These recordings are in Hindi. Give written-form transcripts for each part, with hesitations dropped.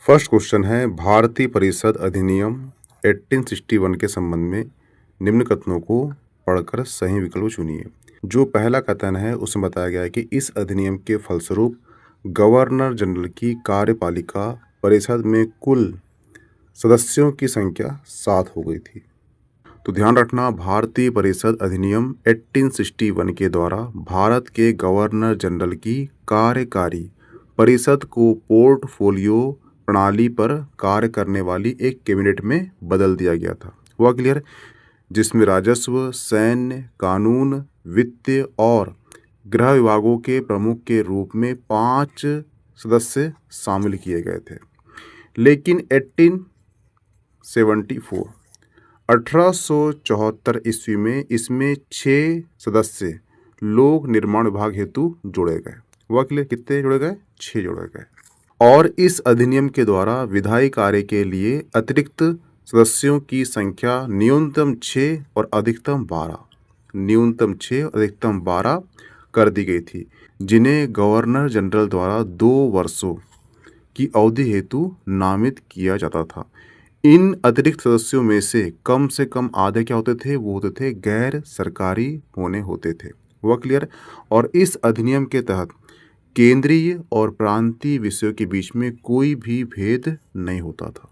फर्स्ट क्वेश्चन है भारतीय परिषद अधिनियम 1861 के संबंध में निम्न कथनों को पढ़कर सही विकल्प चुनिए। जो पहला कथन है उसमें बताया गया है कि इस अधिनियम के फलस्वरूप गवर्नर जनरल की कार्यपालिका परिषद में कुल सदस्यों की संख्या 7 हो गई थी। तो ध्यान रखना, भारतीय परिषद अधिनियम 1861 के द्वारा भारत के गवर्नर जनरल की कार्यकारी परिषद को पोर्टफोलियो प्रणाली पर कार्य करने वाली एक कैबिनेट में बदल दिया गया था। हुआ क्लियर? जिसमें राजस्व, सैन्य, कानून, वित्त और गृह विभागों के प्रमुख के रूप में 5 सदस्य शामिल किए गए थे। लेकिन 1874 ईस्वी में इसमें 6 सदस्य लोक निर्माण विभाग हेतु जोड़े गए। हुआ क्लियर? कितने जोड़े गए? 6 जोड़े गए। और इस अधिनियम के द्वारा विधायी कार्य के लिए अतिरिक्त सदस्यों की संख्या न्यूनतम 6 और अधिकतम 12 कर दी गई थी, जिन्हें गवर्नर जनरल द्वारा 2 वर्षों की अवधि हेतु नामित किया जाता था। इन अतिरिक्त सदस्यों में से कम आधे क्या होते थे? वो होते थे गैर सरकारी होते थे। हुआ क्लियर? और इस अधिनियम के तहत केंद्रीय और प्रांतीय विषयों के बीच में कोई भी भेद नहीं होता था।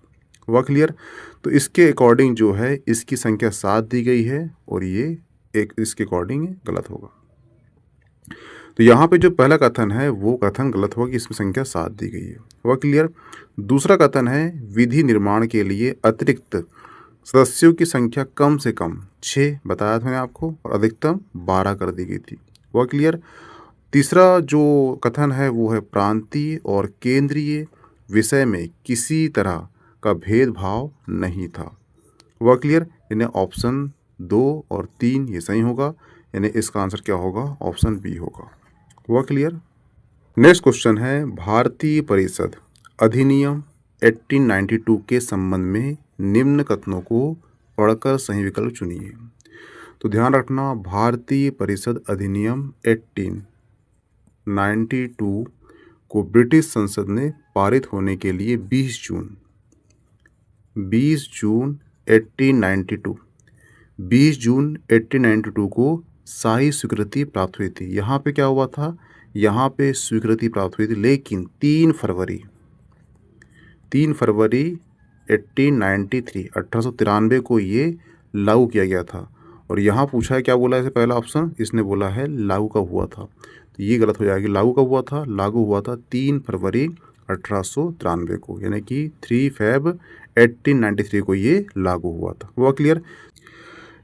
हुआ क्लियर? तो इसके अकॉर्डिंग जो है इसकी संख्या 7 दी गई है और ये एक इसके अकॉर्डिंग गलत होगा। तो यहाँ पे जो पहला कथन है वो कथन गलत होगा कि इसमें संख्या 7 दी गई है। हुआ क्लियर? दूसरा कथन है विधि निर्माण के लिए अतिरिक्त सदस्यों की संख्या कम से कम 6 बताया था मैंने आपको और अधिकतम 12 कर दी गई थी। हुआ क्लियर? तीसरा जो कथन है वो है प्रांतीय और केंद्रीय विषय में किसी तरह का भेदभाव नहीं था। हुआ क्लियर? यानी ऑप्शन 2 और 3 ये सही होगा, यानी इसका आंसर क्या होगा? ऑप्शन बी होगा। हुआ क्लियर? नेक्स्ट क्वेश्चन है भारतीय परिषद अधिनियम 1892 के संबंध में निम्न कथनों को पढ़कर सही विकल्प चुनिए। तो ध्यान रखना, भारतीय परिषद अधिनियम 1892 को ब्रिटिश संसद ने पारित होने के लिए 20 जून 1892 को शाही स्वीकृति प्राप्त हुई थी। यहाँ पे क्या हुआ था? यहाँ पे स्वीकृति प्राप्त हुई थी, लेकिन 3 फरवरी 1893 को ये लागू किया गया था। और यहाँ पूछा है क्या बोला है? पहला ऑप्शन इसने बोला है लागू कब हुआ था, तो ये गलत हो जाएगी। लागू कब हुआ था? लागू हुआ था 3 फरवरी 1893 को, यानी कि 3 फेब 1893 को ये लागू हुआ था। हुआ क्लियर?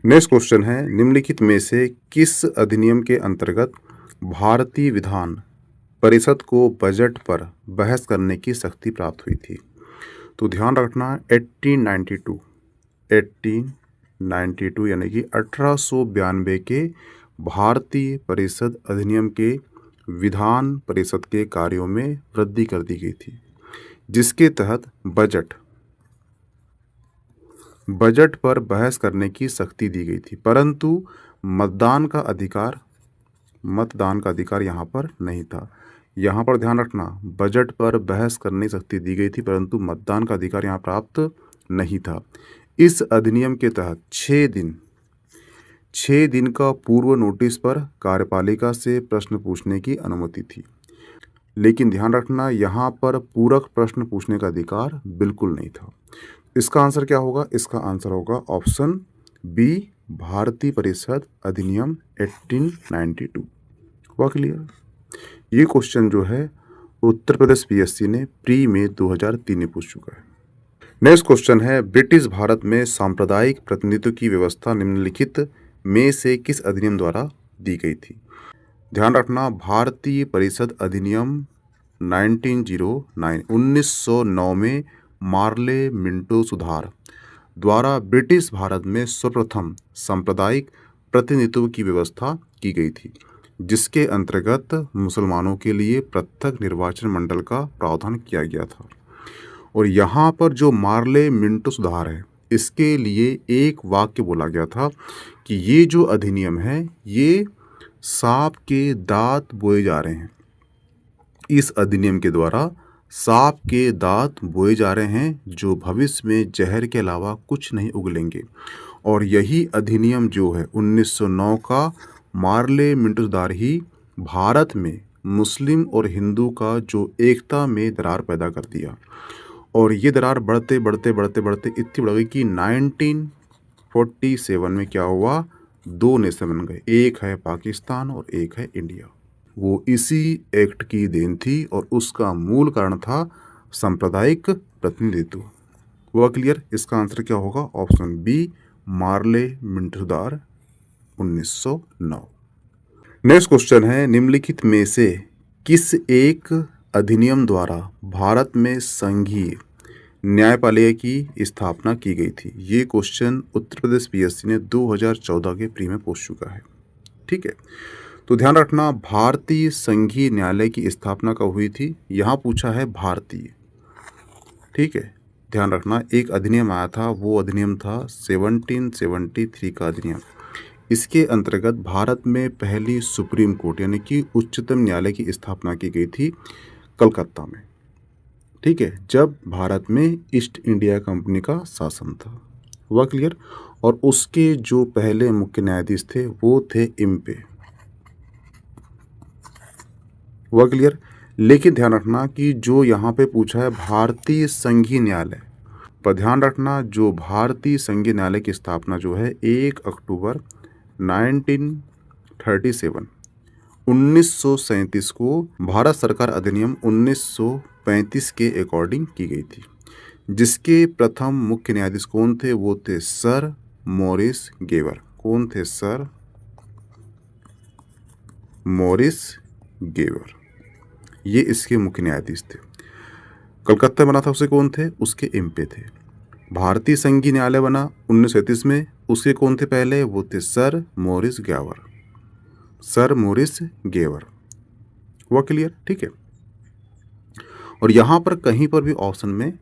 नेक्स्ट क्वेश्चन है निम्नलिखित में से किस अधिनियम के अंतर्गत भारतीय विधान परिषद को बजट पर बहस करने की शक्ति प्राप्त हुई थी? तो ध्यान रखना, 1892 यानी कि 1892 के भारतीय परिषद अधिनियम के विधान परिषद के कार्यों में वृद्धि कर दी गई थी, जिसके तहत बजट पर बहस करने की शक्ति दी गई थी, परंतु मतदान का अधिकार यहाँ पर नहीं था। यहाँ पर ध्यान रखना, बजट पर बहस करने की शक्ति दी गई थी परंतु मतदान का अधिकार यहाँ प्राप्त नहीं था। इस अधिनियम के तहत 6 दिन का पूर्व नोटिस पर कार्यपालिका से प्रश्न पूछने की अनुमति थी, लेकिन ध्यान रखना यहाँ पर पूरक प्रश्न पूछने का अधिकार बिल्कुल नहीं था। इसका आंसर क्या होगा? इसका आंसर होगा ऑप्शन बी, भारतीय परिषद अधिनियम 1892। हुआ क्लियर? ये क्वेश्चन जो है उत्तर प्रदेश पीएससी ने प्री में 2003 में पूछ चुका है। नेक्स्ट क्वेश्चन है ब्रिटिश भारत में सांप्रदायिक प्रतिनिधित्व की व्यवस्था निम्नलिखित में से किस अधिनियम द्वारा दी गई थी? ध्यान रखना, भारतीय परिषद अधिनियम 1909 में मार्ले मिंटो सुधार द्वारा ब्रिटिश भारत में सर्वप्रथम सांप्रदायिक प्रतिनिधित्व की व्यवस्था की गई थी, जिसके अंतर्गत मुसलमानों के लिए पृथक निर्वाचन मंडल का प्रावधान किया गया था। और यहाँ पर जो मार्ले मिंटो सुधार है, इसके लिए एक वाक्य बोला गया था कि ये जो अधिनियम है ये सांप के दांत बोए जा रहे हैं। इस अधिनियम के द्वारा सांप के दांत बोए जा रहे हैं जो भविष्य में जहर के अलावा कुछ नहीं उगलेंगे। और यही अधिनियम जो है 1909 का मार्ले मिंटोसदार ही भारत में मुस्लिम और हिंदू का जो एकता में दरार पैदा कर दिया। और ये दरार बढ़ते बढ़ते बढ़ते बढ़ते इतनी बढ़ गई कि 1947 में क्या हुआ, दो नेशन बन गए, एक है पाकिस्तान और एक है इंडिया। वो इसी एक्ट की देन थी और उसका मूल कारण था सांप्रदायिक प्रतिनिधित्व। हुआ क्लियर? इसका आंसर क्या होगा? ऑप्शन बी, मार्ले मिंटोसदार 1909। नेक्स्ट क्वेश्चन है, निम्नलिखित में से किस एक अधिनियम द्वारा भारत में संघीय न्यायपालिका की स्थापना की गई थी? ये क्वेश्चन उत्तर प्रदेश पीएससी ने 2014 के प्री में पूछ चुका है। ठीक है, तो ध्यान रखना, भारतीय संघीय न्यायालय की स्थापना कब हुई थी? यहाँ पूछा है भारतीय। ठीक है, ध्यान रखना, एक अधिनियम आया था, वो अधिनियम था 1773 का अधिनियम। इसके अंतर्गत भारत में पहली सुप्रीम कोर्ट यानी कि उच्चतम न्यायालय की स्थापना की गई थी कलकत्ता में। ठीक है, जब भारत में ईस्ट इंडिया कंपनी का शासन था। हुआ क्लियर? और उसके जो पहले मुख्य न्यायाधीश थे वो थे इम्पे। हुआ क्लियर? लेकिन ध्यान रखना कि जो यहाँ पे पूछा है भारतीय संघीय न्यायालय, पर ध्यान रखना जो भारतीय संघीय न्यायालय की स्थापना जो है 1 अक्टूबर 1937 को भारत सरकार अधिनियम 1935 के अकॉर्डिंग की गई थी, जिसके प्रथम मुख्य न्यायाधीश कौन थे? वो थे सर मॉरिस गेवर। कौन थे? सर मॉरिस गेवर, ये इसके मुख्य न्यायाधीश थे। कलकत्ता बना था, उसे कौन थे? उसके एमपी थे। भारतीय संघीय न्यायालय बना 1937 में, उसके कौन थे पहले? वो थे sir Maurice Gwyer. Sir Maurice Gwyer. हुआ क्लियर? ठीक है, और यहाँ पर कहीं पर भी ऑप्शन में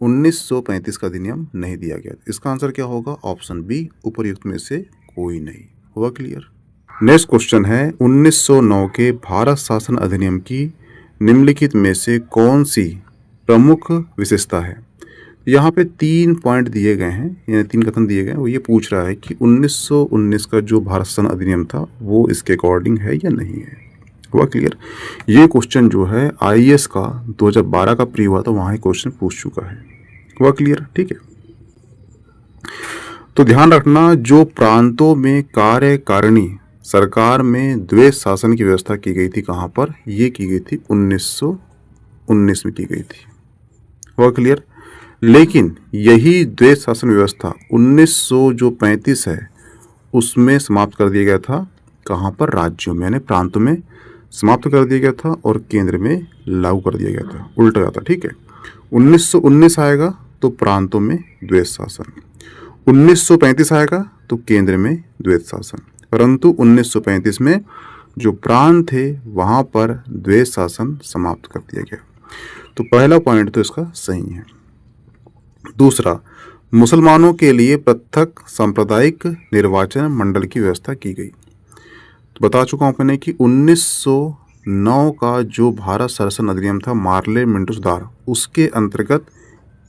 1935 का अधिनियम नहीं दिया गया। इसका आंसर क्या होगा? ऑप्शन बी, उपर्युक्त में से कोई नहीं। हुआ क्लियर? नेक्स्ट क्वेश्चन है, 1909 के भारत शासन अधिनियम की निम्नलिखित में से कौन सी प्रमुख विशेषता है? यहाँ पे 3 पॉइंट दिए गए हैं, यानी 3 कथन दिए गए हैं। वो ये पूछ रहा है कि 1919 का जो भारत शासन अधिनियम था वो इसके अकॉर्डिंग है या नहीं है। हुआ क्लियर? ये क्वेश्चन जो है आईएएस का 2012 का प्री हुआ था, वहाँ ये क्वेश्चन पूछ चुका है। हुआ क्लियर? ठीक है, तो ध्यान रखना, जो प्रांतों में कार्यकारिणी सरकार में द्वैत शासन की व्यवस्था की गई थी, कहाँ पर? ये की गई थी 1919 में की गई थी। हुआ क्लियर? लेकिन यही द्वैत शासन व्यवस्था 1935 है उसमें समाप्त कर दिया गया था। कहाँ पर? राज्यों में, यानी प्रांतों में समाप्त कर दिया गया था और केंद्र में लागू कर दिया गया था, उल्टा जाता। ठीक है, 1919 आएगा तो प्रांतों में द्वैत शासन, 1935 आएगा तो केंद्र में द्वैत शासन। परंतु 1935 में जो प्रांत थे वहाँ पर द्वैत शासन समाप्त कर दिया गया। तो पहला पॉइंट तो इसका सही है। दूसरा, मुसलमानों के लिए पृथक सांप्रदायिक निर्वाचन मंडल की व्यवस्था की गई। तो बता चुका हूँ मैंने कि 1909 का जो भारत शासन अधिनियम था मार्ले मिंटोसदार, उसके अंतर्गत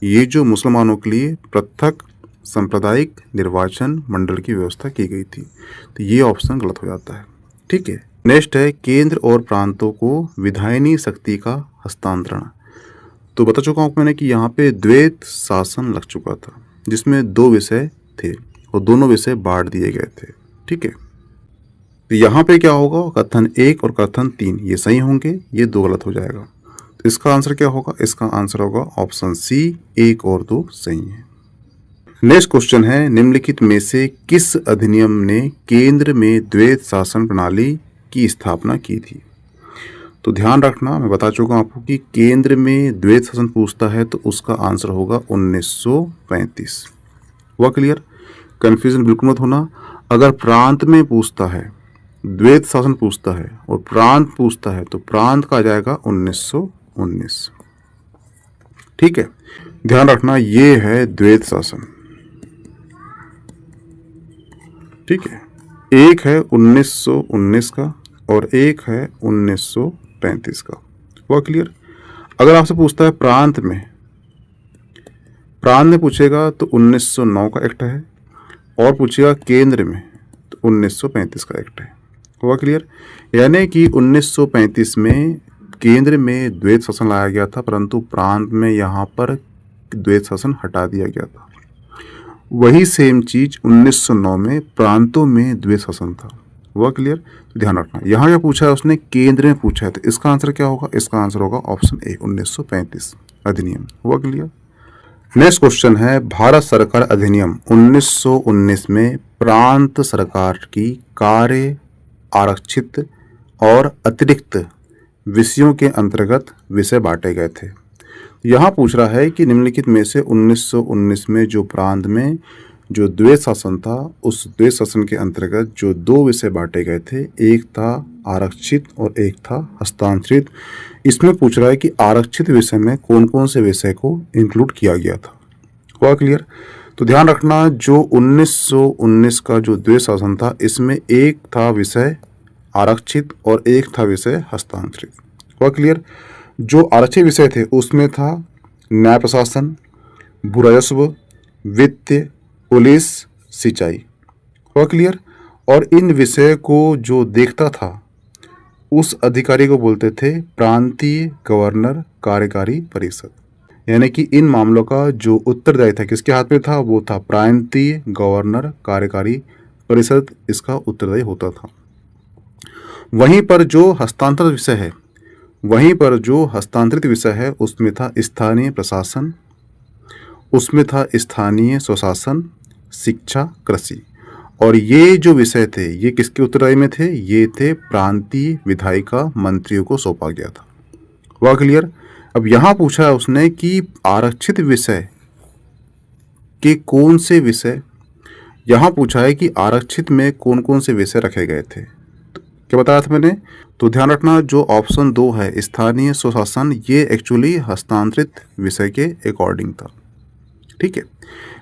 ये जो मुसलमानों के लिए पृथक सांप्रदायिक निर्वाचन मंडल की व्यवस्था की गई थी। तो ये ऑप्शन गलत हो जाता है। ठीक है, नेक्स्ट है, केंद्र और प्रांतों को विधायनी शक्ति का हस्तांतरण। तो बता चुका हूँ मैंने कि यहाँ पे द्वैत शासन लग चुका था जिसमें 2 विषय थे और दोनों विषय बांट दिए गए थे। ठीक है, तो यहाँ पे क्या होगा? कथन 1 और कथन 3 ये सही होंगे, ये 2 गलत हो जाएगा। तो इसका आंसर क्या होगा? इसका आंसर होगा ऑप्शन सी, 1 और 2 सही है। नेक्स्ट क्वेश्चन है, निम्नलिखित में से किस अधिनियम ने केंद्र में द्वैत शासन प्रणाली की स्थापना की थी? तो ध्यान रखना, मैं बता चुका हूँ आपको कि केंद्र में द्वैत शासन पूछता है तो उसका आंसर होगा 1935। हुआ क्लियर? कन्फ्यूजन बिल्कुल मत होना। अगर प्रांत में पूछता है, द्वैत शासन पूछता है और प्रांत पूछता है तो प्रांत का आ जाएगा 1919। ठीक है, ध्यान रखना, ये है द्वैत शासन। ठीक है, एक है 1919 का और एक है 1935 का। हुआ क्लियर? अगर आपसे पूछता है प्रांत में पूछेगा तो 1909 का एक्ट है, और पूछेगा केंद्र में तो 1935 का एक्ट है। हुआ क्लियर? यानी कि 1935 में केंद्र में द्वैत शासन लाया गया था, परंतु प्रांत में यहाँ पर द्वैत शासन हटा दिया गया था। वही सेम चीज 1909 में प्रांतों में द्वैत शासन था। हुआ क्लियर? तो ध्यान रखना, यहाँ क्या पूछा है उसने, केंद्र में पूछा है, तो इसका आंसर क्या होगा? इसका आंसर होगा ऑप्शन ए 1935 अधिनियम। हुआ क्लियर? नेक्स्ट क्वेश्चन है, भारत सरकार अधिनियम 1919 में प्रांत सरकार की कार्य आरक्षित और अतिरिक्त विषयों के अंतर्गत विषय बांटे गए थे। यहाँ पूछ रहा है कि निम्नलिखित में से 1919 में जो प्रांत में जो द्वैत शासन था, उस द्वैत शासन के अंतर्गत जो दो विषय बांटे गए थे, एक था आरक्षित और एक था हस्तांतरित। इसमें पूछ रहा है कि आरक्षित विषय में कौन कौन से विषय को इंक्लूड किया गया था। हुआ क्लियर? तो ध्यान रखना, जो 1919 का जो द्वैत शासन था, इसमें एक था विषय आरक्षित और एक था विषय हस्तांतरित। हुआ क्लियर? जो आरक्षित विषय थे उसमें था न्याय प्रशासन, भू राजस्व, वित्त, पुलिस, सिंचाई। हुआ क्लियर? और इन विषय को जो देखता था उस अधिकारी को बोलते थे प्रांतीय गवर्नर कार्यकारी परिषद। यानी कि इन मामलों का जो उत्तरदायी था किसके हाथ में था? वो था प्रांतीय गवर्नर कार्यकारी परिषद, इसका उत्तरदायी होता था। वहीं पर जो हस्तांतरित विषय है उसमें था स्थानीय प्रशासन, उसमें था स्थानीय स्वशासन, शिक्षा, कृषि। और ये जो विषय थे ये किसके उत्तरदायी में थे? ये थे प्रांतीय विधायिका मंत्रियों को सौंपा गया था। हुआ क्लियर? अब यहाँ पूछा है उसने कि आरक्षित विषय के कौन से विषय, यहाँ पूछा है कि आरक्षित में कौन कौन से विषय रखे गए थे। तो क्या बताया था मैंने? तो ध्यान रखना, जो ऑप्शन 2 है स्थानीय स्वशासन, ये एक्चुअली हस्तांतरित विषय के अकॉर्डिंग था। ठीक है,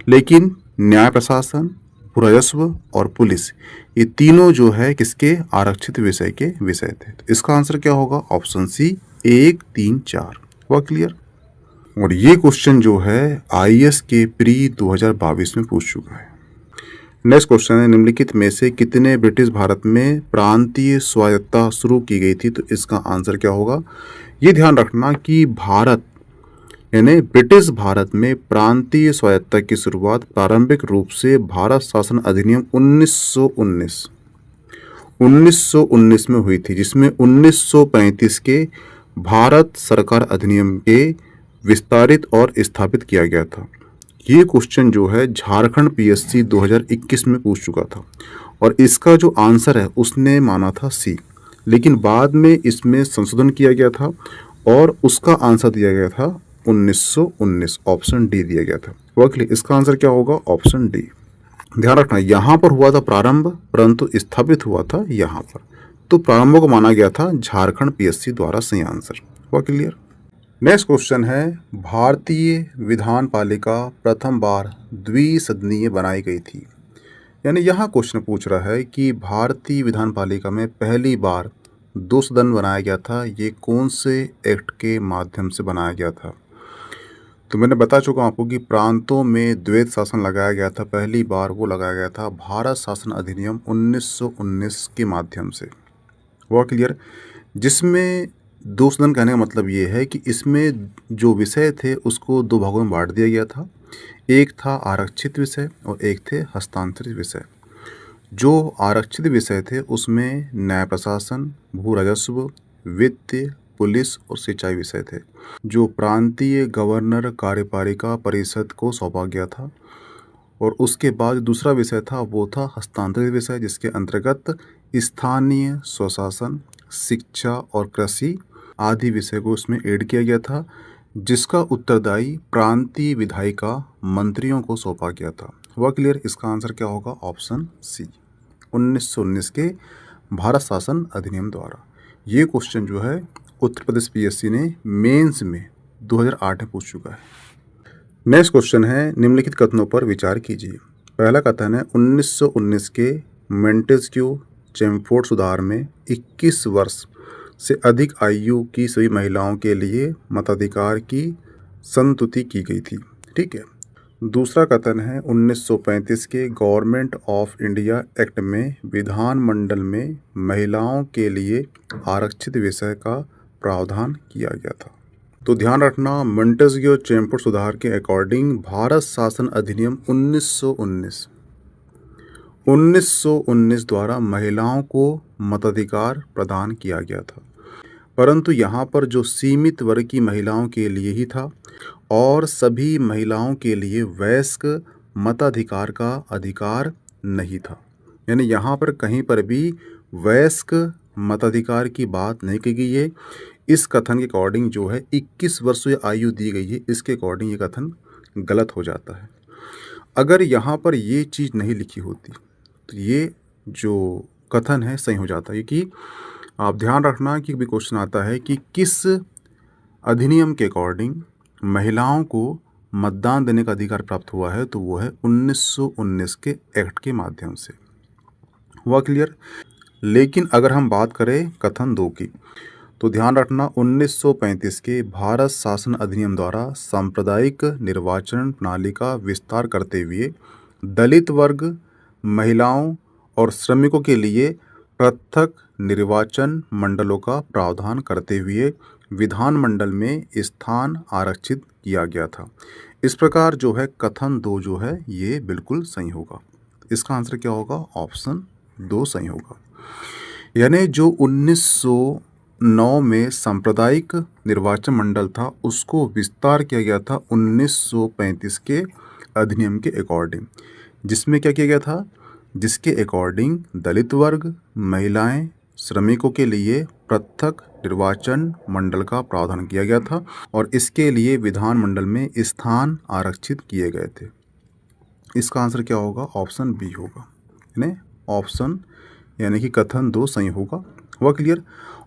लेकिन न्याय प्रशासन, भू राजस्व और पुलिस, ये तीनों जो है किसके? आरक्षित विषय के विषय थे। तो इसका आंसर क्या होगा? Option C 1, 3, 4। हुआ क्लियर? और ये क्वेश्चन जो है आईएएस के प्री 2022 में पूछ चुका है। नेक्स्ट क्वेश्चन है, निम्नलिखित में से कितने ब्रिटिश भारत में प्रांतीय स्वायत्तता शुरू की गई थी? तो इसका आंसर क्या होगा? ये ध्यान रखना कि भारत यानी ब्रिटिश भारत में प्रांतीय स्वायत्तता की शुरुआत प्रारंभिक रूप से भारत शासन अधिनियम 1919 में हुई थी, जिसमें 1935 के भारत सरकार अधिनियम के विस्तारित और स्थापित किया गया था। ये क्वेश्चन जो है झारखंड पीएससी 2021 में पूछ चुका था, और इसका जो आंसर है उसने माना था सी, लेकिन बाद में इसमें संशोधन किया गया था और उसका आंसर दिया गया था 1919, ऑप्शन डी दिया गया था। वक्ली इसका आंसर क्या होगा? Option D. ध्यान रखना, यहाँ पर हुआ था प्रारंभ, परंतु स्थापित हुआ था यहाँ पर, तो प्रारंभ को माना गया था झारखंड पीएससी द्वारा। सही आंसर। हुआ क्लियर? नेक्स्ट क्वेश्चन है, भारतीय विधान पालिका प्रथम बार द्विसदनीय बनाई गई थी। यानी यहाँ क्वेश्चन पूछ रहा है कि भारतीय विधान पालिका में पहली बार 2 सदन बनाया गया था, ये कौन से एक्ट के माध्यम से बनाया गया था? तो मैंने बता चुका हूँ आपको कि प्रांतों में द्वैत शासन लगाया गया था, पहली बार वो लगाया गया था भारत शासन अधिनियम 1919 के माध्यम से। हुआ क्लियर? जिसमें 2 सदन कहने का मतलब ये है कि इसमें जो विषय थे उसको 2 भागों में बांट दिया गया था, एक था आरक्षित विषय और एक थे हस्तांतरित विषय। जो आरक्षित विषय थे उसमें न्याय प्रशासन, भू राजस्व, वित्त, पुलिस और सिंचाई विषय थे, जो प्रांतीय गवर्नर कार्यपालिका परिषद को सौंपा गया था। और उसके बाद दूसरा विषय था वो था हस्तांतरित विषय, जिसके अंतर्गत स्थानीय स्वशासन, शिक्षा और कृषि आदि विषय को उसमें ऐड किया गया था, जिसका उत्तरदायी प्रांतीय विधायिका मंत्रियों को सौंपा गया था। हुआ क्लियर? इसका आंसर क्या होगा? ऑप्शन सी 1919 के भारत शासन अधिनियम द्वारा। ये क्वेश्चन जो है उत्तर प्रदेश पीएससी ने मेंस में 2008 में पूछ चुका है। नेक्स्ट क्वेश्चन है, निम्नलिखित कथनों पर विचार कीजिए। पहला कथन है, 1919 के मेंटेस्क्यू चेमफोर्ड सुधार में 21 वर्ष से अधिक आयु की सभी महिलाओं के लिए मताधिकार की संस्तुति की गई थी। ठीक है। दूसरा कथन है 1935 के गवर्नमेंट ऑफ इंडिया एक्ट में विधानमंडल में महिलाओं के लिए आरक्षित विषय का प्रावधान किया गया था। तो ध्यान रखना, मोंटेस्क्यू चैम्फोर्ड सुधार के अकॉर्डिंग भारत शासन अधिनियम 1919 द्वारा महिलाओं को मताधिकार प्रदान किया गया था, परंतु यहाँ पर जो सीमित वर्ग की महिलाओं के लिए ही था और सभी महिलाओं के लिए वयस्क मताधिकार का अधिकार नहीं था। यानी यहाँ पर कहीं पर भी वयस्क मताधिकार की बात नहीं की गई है। इस कथन के अकॉर्डिंग जो है 21 वर्ष या आयु दी गई है, इसके अकॉर्डिंग ये कथन गलत हो जाता है। अगर यहाँ पर ये चीज़ नहीं लिखी होती तो ये जो कथन है सही हो जाता है, क्योंकि आप ध्यान रखना कि भी क्वेश्चन आता है कि किस अधिनियम के अकॉर्डिंग महिलाओं को मतदान देने का अधिकार प्राप्त हुआ है, तो वो है 1919 के एक्ट के माध्यम से। हुआ क्लियर? लेकिन अगर हम बात करें कथन 2 की, तो ध्यान रखना 1935 के भारत शासन अधिनियम द्वारा सांप्रदायिक निर्वाचन प्रणाली का विस्तार करते हुए दलित वर्ग, महिलाओं और श्रमिकों के लिए पृथक निर्वाचन मंडलों का प्रावधान करते हुए विधानमंडल में स्थान आरक्षित किया गया था। इस प्रकार जो है कथन 2 जो है ये बिल्कुल सही होगा। इसका आंसर क्या होगा? ऑप्शन 2 सही होगा। यानी जो 1909 में सांप्रदायिक निर्वाचन मंडल था उसको विस्तार किया गया था 1935 के अधिनियम के अकॉर्डिंग, जिसमें क्या किया गया था? जिसके अकॉर्डिंग दलित वर्ग, महिलाएं, श्रमिकों के लिए पृथक निर्वाचन मंडल का प्रावधान किया गया था और इसके लिए विधानमंडल में स्थान आरक्षित किए गए थे। इसका आंसर क्या होगा? ऑप्शन बी होगा। यानी ऑप्शन यानी कि कथन 2 सही होगा। हुआ क्लियर?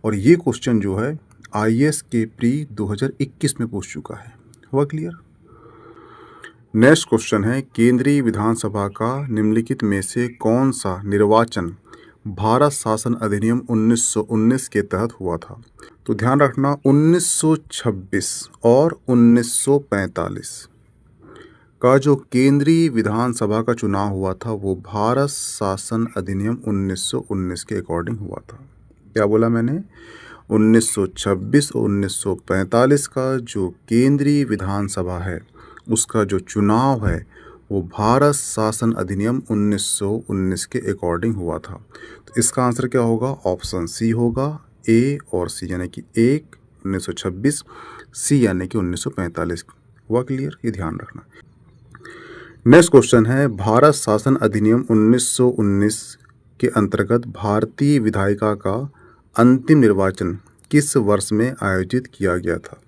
और ये क्वेश्चन जो है IAS के प्री 2021 में पूछ चुका है। हुआ क्लियर? नेक्स्ट क्वेश्चन है केंद्रीय विधानसभा का निम्नलिखित में से कौन सा निर्वाचन भारत शासन अधिनियम 1919 के तहत हुआ था? तो ध्यान रखना 1926 और 1945 का जो केंद्रीय विधानसभा का चुनाव हुआ था वो भारत शासन अधिनियम 1919 के अकॉर्डिंग हुआ था। क्या बोला मैंने? 1926 और 1945 का जो केंद्रीय विधानसभा है उसका जो चुनाव है वो भारत शासन अधिनियम 1919 के अकॉर्डिंग हुआ था। तो इसका आंसर क्या होगा? ऑप्शन सी होगा। ए और सी यानी कि 1 1926, सी यानी कि 1945। हुआ क्लियर? ये ध्यान रखना। नेक्स्ट क्वेश्चन है भारत शासन अधिनियम 1919 के अंतर्गत भारतीय विधायिका का अंतिम निर्वाचन किस वर्ष में आयोजित किया गया था?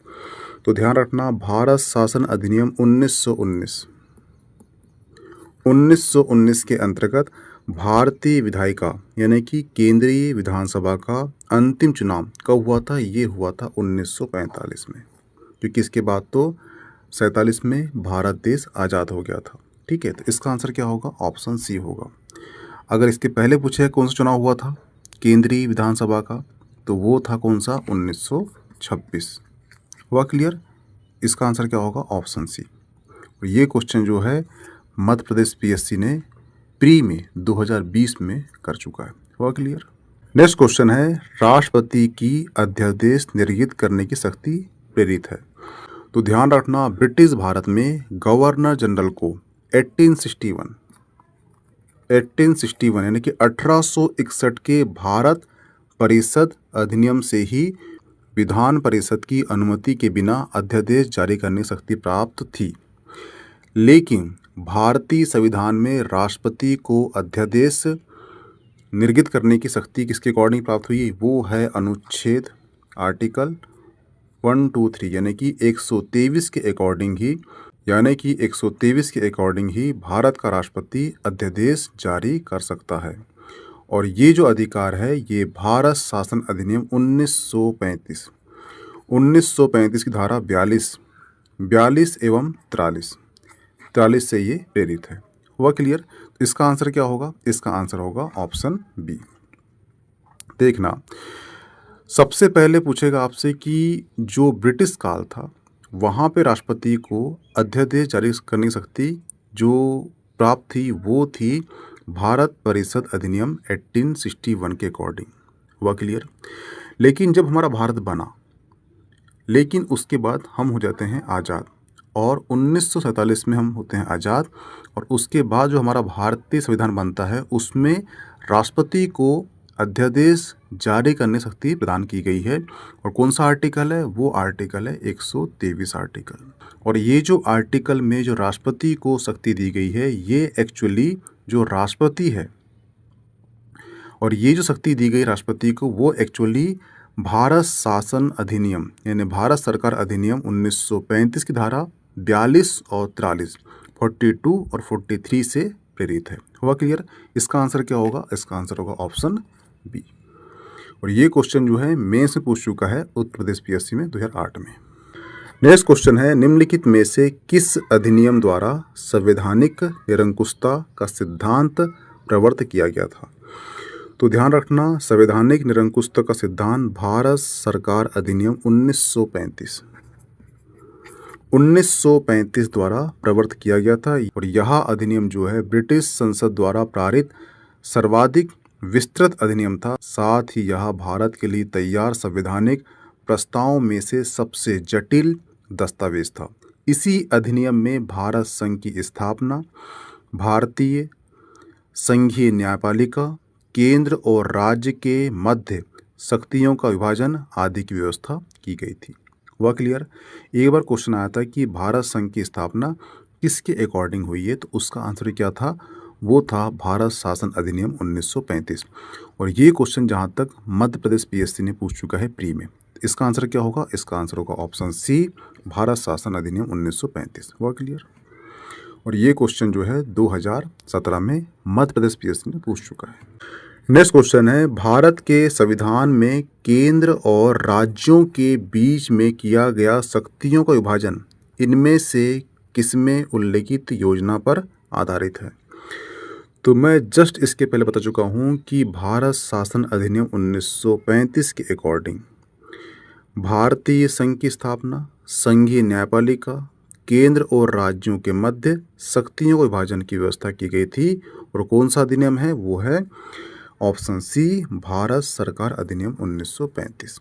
तो ध्यान रखना भारत शासन अधिनियम 1919 के अंतर्गत भारतीय विधायिका यानी कि केंद्रीय विधानसभा का अंतिम चुनाव कब हुआ था? ये हुआ था 1945 में, क्योंकि इसके बाद तो 47 में भारत देश आज़ाद हो गया था। ठीक है, तो इसका आंसर क्या होगा? ऑप्शन सी होगा। अगर इसके पहले पूछे कौन सा चुनाव हुआ था केंद्रीय विधानसभा का, तो वो था कौन सा? 1926। हुआ क्लियर? इसका आंसर क्या होगा? Option C. और ये क्वेश्चन जो है मध्य प्रदेश PSC ने प्री में 2020 में कर चुका है। हुआ क्लियर? नेक्स्ट क्वेश्चन है राष्ट्रपति की अध्यादेश निर्गत करने की शक्ति प्रेरित है। तो ध्यान रखना ब्रिटिश भारत में गवर्नर जनरल को 1861 यानी कि 1861 के भारत परिषद अधिनियम से ही विधान परिषद की अनुमति के बिना अध्यादेश जारी करने की शक्ति प्राप्त थी। लेकिन भारतीय संविधान में राष्ट्रपति को अध्यादेश निर्गत करने की शक्ति किसके अकॉर्डिंग प्राप्त हुई? वो है अनुच्छेद आर्टिकल 123 यानी कि 123 के अकॉर्डिंग ही भारत का राष्ट्रपति अध्यादेश जारी कर सकता है। और ये जो अधिकार है ये भारत शासन अधिनियम 1935 की धारा 42 एवं 43 से ये प्रेरित है। हुआ क्लियर? तो इसका आंसर क्या होगा? इसका आंसर होगा ऑप्शन बी। देखना सबसे पहले पूछेगा आपसे कि जो ब्रिटिश काल था, वहाँ पे राष्ट्रपति को अध्यादेश जारी करने की शक्ति जो प्राप्त थी, वो थी भारत परिषद अधिनियम 1861 के अकॉर्डिंग। हुआ क्लियर? लेकिन जब हमारा भारत बना, लेकिन उसके बाद हम हो जाते हैं आज़ाद और 1947 में हम होते हैं आज़ाद, और उसके बाद जो हमारा भारतीय संविधान बनता है, उसमें राष्ट्रपति को अध्यादेश जारी करने की शक्ति प्रदान की गई है। और कौन सा आर्टिकल है? वो आर्टिकल है 123 आर्टिकल। और ये जो आर्टिकल में जो राष्ट्रपति को शक्ति दी गई है, ये एक्चुअली जो राष्ट्रपति है, और ये जो शक्ति दी गई राष्ट्रपति को, वो एक्चुअली भारत शासन अधिनियम यानी भारत सरकार अधिनियम 1935 की धारा 42 और 43, 42 और 43 से प्रेरित है। हुआ क्लियर? इसका आंसर क्या होगा? इसका आंसर होगा ऑप्शन बी। और ये क्वेश्चन जो है मेंस में पूछ चुका है उत्तर प्रदेश पीएससी में 2008 में। नेक्स्ट क्वेश्चन है, निम्नलिखित में से किस अधिनियम द्वारा संवैधानिक निरंकुशता का सिद्धांत प्रवर्तित किया गया था? तो ध्यान रखना, संवैधानिक निरंकुशता का सिद्धांत भारत सरकार अधिनियम 1935 द्वारा प्रवर्तित किया गया था। और यह अधिनियम जो है ब्रिटिश संसद द्वारा पारित सर्वाधिक विस्तृत अधिनियम था। साथ ही यह भारत के लिए तैयार संवैधानिक प्रस्तावों में से सबसे जटिल दस्तावेज था। इसी अधिनियम में भारत संघ की स्थापना, भारतीय संघीय न्यायपालिका, केंद्र और राज्य के मध्य शक्तियों का विभाजन आदि की व्यवस्था की गई थी। हुआ क्लियर? एक बार क्वेश्चन आया था कि भारत संघ की स्थापना किसके अकॉर्डिंग हुई है, तो उसका आंसर क्या था? वो था भारत शासन अधिनियम 1935। और ये क्वेश्चन जहाँ तक मध्य प्रदेश पीएससी ने पूछ चुका है प्री में। इसका आंसर क्या होगा? इसका आंसर होगा ऑप्शन सी, भारत शासन अधिनियम 1935। हुआ क्लियर? और ये क्वेश्चन जो है 2017 में मध्य प्रदेश पीएससी ने पूछ चुका है। नेक्स्ट क्वेश्चन है, भारत के संविधान में केंद्र और राज्यों के बीच में किया गया शक्तियों का विभाजन इनमें से किसमें उल्लेखित योजना पर आधारित है? तो मैं जस्ट इसके पहले बता चुका हूँ कि भारत शासन अधिनियम 1935 के अकॉर्डिंग भारतीय संघ की स्थापना, संघीय न्यायपालिका, केंद्र और राज्यों के मध्य शक्तियों के विभाजन की व्यवस्था की गई थी। और कौन सा अधिनियम है? वो है ऑप्शन सी, भारत सरकार अधिनियम 1935।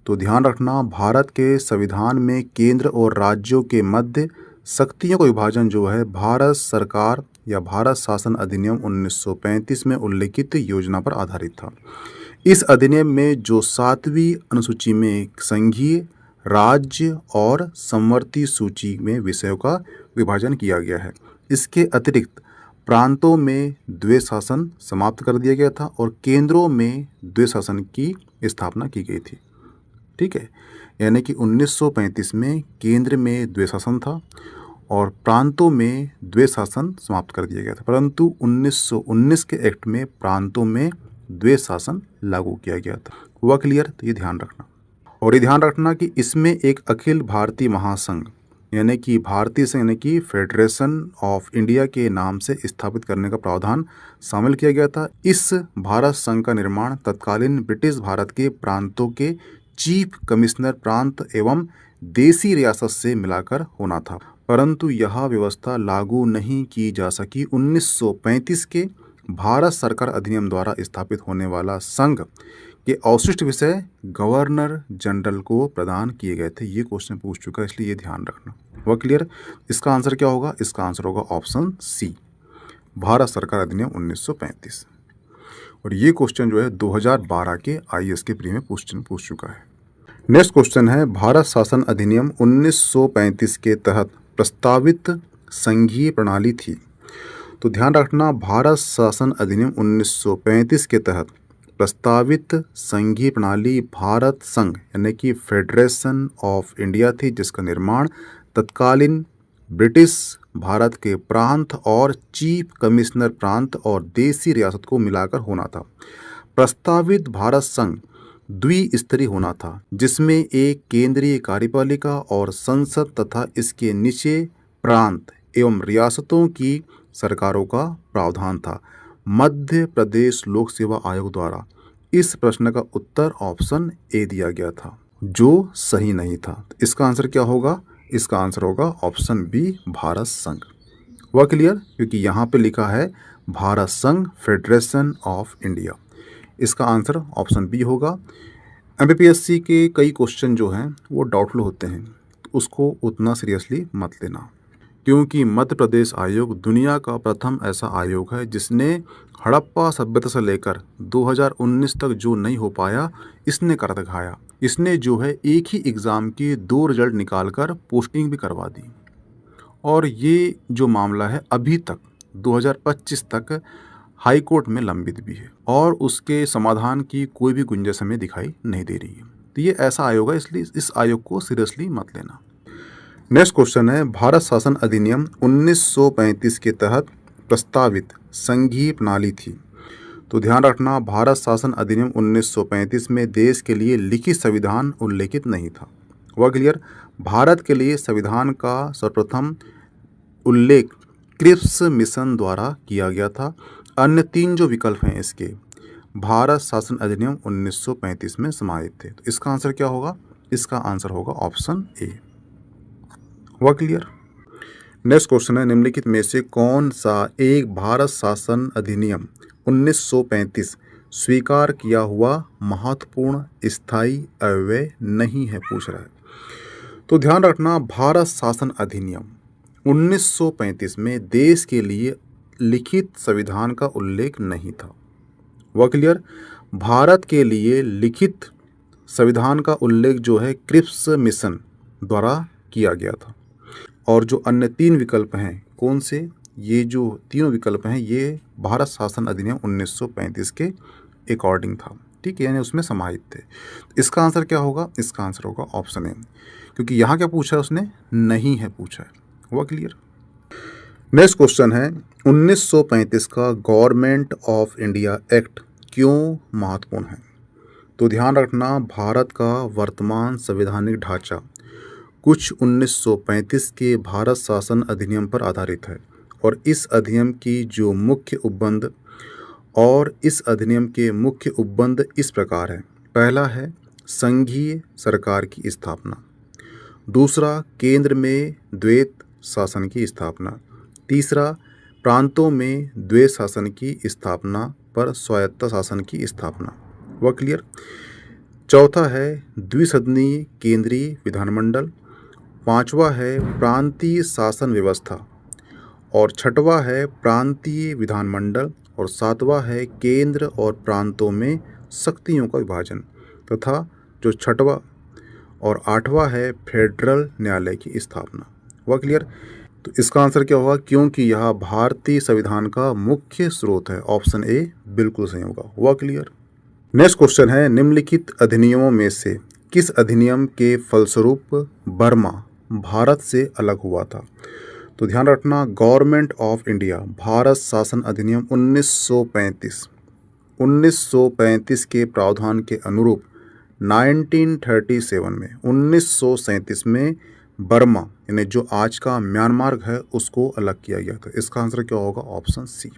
तो ध्यान रखना, भारत के संविधान में केंद्र और राज्यों के मध्य शक्तियों का विभाजन जो है भारत सरकार या भारत शासन अधिनियम 1935 में उल्लेखित योजना पर आधारित था। इस अधिनियम में जो 7वीं अनुसूची में संघीय, राज्य और समवर्ती सूची में विषयों का विभाजन किया गया है। इसके अतिरिक्त प्रांतों में द्वैध शासन समाप्त कर दिया गया था और केंद्रों में द्वैध शासन की स्थापना की गई थी। ठीक है, यानी कि 1935 में केंद्र में द्वैध शासन था और प्रांतों में द्वैध शासन समाप्त कर दिया गया था, परंतु 1919 के एक्ट में प्रांतों में द्वैध शासन लागू किया गया था। हुआ क्लियर? तो ये ध्यान रखना। और ये ध्यान रखना कि इसमें एक अखिल भारतीय महासंघ यानी कि भारतीय संघ यानी कि फेडरेशन ऑफ इंडिया के नाम से स्थापित करने का प्रावधान शामिल किया गया था। इस भारत संघ का निर्माण तत्कालीन ब्रिटिश भारत के प्रांतों के चीफ कमिश्नर प्रांत एवं देसी रियासत से मिलाकर होना था, परंतु यह व्यवस्था लागू नहीं की जा सकी। 1935 के भारत सरकार अधिनियम द्वारा स्थापित होने वाला संघ के अवशिष्ट विषय गवर्नर जनरल को प्रदान किए गए थे। ये क्वेश्चन पूछ चुका है, इसलिए ये ध्यान रखना। वह क्लियर? इसका आंसर क्या होगा? इसका आंसर होगा ऑप्शन सी, भारत सरकार अधिनियम 1935। और ये क्वेश्चन जो है 2012 के आईएएस के प्री में क्वेश्चन पूछ चुका है। नेक्स्ट क्वेश्चन है, भारत शासन अधिनियम 1935 के तहत प्रस्तावित संघीय प्रणाली थी। तो ध्यान रखना, भारत शासन अधिनियम 1935 के तहत प्रस्तावित संघीय प्रणाली भारत संघ यानी कि फेडरेशन ऑफ इंडिया थी, जिसका निर्माण तत्कालीन ब्रिटिश भारत के प्रांत और चीफ कमिश्नर प्रांत और देसी रियासत को मिलाकर होना था। प्रस्तावित भारत संघ द्विस्तरीय होना था, जिसमें एक केंद्रीय कार्यपालिका और संसद तथा इसके नीचे प्रांत एवं रियासतों की सरकारों का प्रावधान था। मध्य प्रदेश लोक सेवा आयोग द्वारा इस प्रश्न का उत्तर ऑप्शन ए दिया गया था, जो सही नहीं था। तो इसका आंसर क्या होगा? इसका आंसर होगा ऑप्शन बी, भारत संघ। हुआ क्लियर? क्योंकि यहाँ पे लिखा है भारत संघ, फेडरेशन ऑफ इंडिया। इसका आंसर ऑप्शन बी होगा। एमपीपीएससी के कई क्वेश्चन जो हैं वो डाउटफुल होते हैं, तो उसको उतना सीरियसली मत लेना, क्योंकि मध्य प्रदेश आयोग दुनिया का प्रथम ऐसा आयोग है जिसने हड़प्पा सभ्यता से लेकर 2019 तक जो नहीं हो पाया, इसने कर दिखाया। इसने जो है एक ही एग्ज़ाम के 2 रिजल्ट निकालकर पोस्टिंग भी करवा दी, और ये जो मामला है अभी तक 2025 तक हाई कोर्ट में लंबित भी है, और उसके समाधान की कोई भी गुंजाइश हमें दिखाई नहीं दे रही है। तो ये ऐसा आयोग है, इसलिए इस आयोग को सीरियसली मत लेना। नेक्स्ट क्वेश्चन है, भारत शासन अधिनियम 1935 के तहत प्रस्तावित संघीय प्रणाली थी। तो ध्यान रखना, भारत शासन अधिनियम 1935 में देश के लिए लिखित संविधान उल्लेखित नहीं था। वह क्लियर? भारत के लिए संविधान का सर्वप्रथम उल्लेख क्रिप्स मिशन द्वारा किया गया था। अन्य 3 जो विकल्प हैं इसके, भारत शासन अधिनियम 1935 में समाहित थे। तो इसका आंसर क्या होगा? इसका आंसर होगा ऑप्शन ए। हुआ क्लियर? नेक्स्ट क्वेश्चन है, निम्नलिखित में से कौन सा एक भारत शासन अधिनियम 1935 स्वीकार किया हुआ महत्वपूर्ण स्थायी अव्यय नहीं है, पूछ रहा है। तो ध्यान रखना, भारत शासन अधिनियम 1935 में देश के लिए लिखित संविधान का उल्लेख नहीं था। वह क्लियर? भारत के लिए लिखित संविधान का उल्लेख जो है क्रिप्स मिशन द्वारा किया गया था, और जो अन्य 3 विकल्प हैं, कौन से? ये जो तीनों विकल्प हैं ये भारत शासन अधिनियम 1935 के अकॉर्डिंग था, ठीक है, यानी उसमें समाहित थे। इसका आंसर क्या होगा? इसका आंसर होगा ऑप्शन ए, क्योंकि यहाँ क्या पूछा है उसने? नहीं है पूछा है। हुआ क्लियर? नेक्स्ट क्वेश्चन है, 1935 का गवर्नमेंट ऑफ इंडिया एक्ट क्यों महत्वपूर्ण है? तो ध्यान रखना, भारत का वर्तमान संवैधानिक ढांचा कुछ 1935 के भारत शासन अधिनियम पर आधारित है, और इस अधिनियम की जो मुख्य उपबंध इस प्रकार है। पहला है संघीय सरकार की स्थापना, दूसरा केंद्र में द्वैत शासन की स्थापना, तीसरा प्रांतों में द्वैत शासन की स्थापना पर स्वायत्त शासन की स्थापना। वह क्लियर? चौथा है द्विसदनीय केंद्रीय विधानमंडल, पांचवा है प्रांतीय शासन व्यवस्था, और छठवां है प्रांतीय विधानमंडल, और सातवां है केंद्र और प्रांतों में शक्तियों का विभाजन, तथा जो छठवां और आठवां है फेडरल न्यायालय की स्थापना। हुआ क्लियर? तो इसका आंसर क्या होगा? क्योंकि यह भारतीय संविधान का मुख्य स्रोत है, ऑप्शन ए बिल्कुल सही होगा। हुआ क्लियर? नेक्स्ट क्वेश्चन है, निम्नलिखित अधिनियमों में से किस अधिनियम के फलस्वरूप बर्मा भारत से अलग हुआ था? तो ध्यान रखना, गवर्नमेंट ऑफ इंडिया भारत शासन अधिनियम 1935 के प्रावधान के अनुरूप 1937 में बर्मा यानी जो आज का म्यांमार है उसको अलग किया गया था। इसका आंसर क्या होगा? ऑप्शन सी।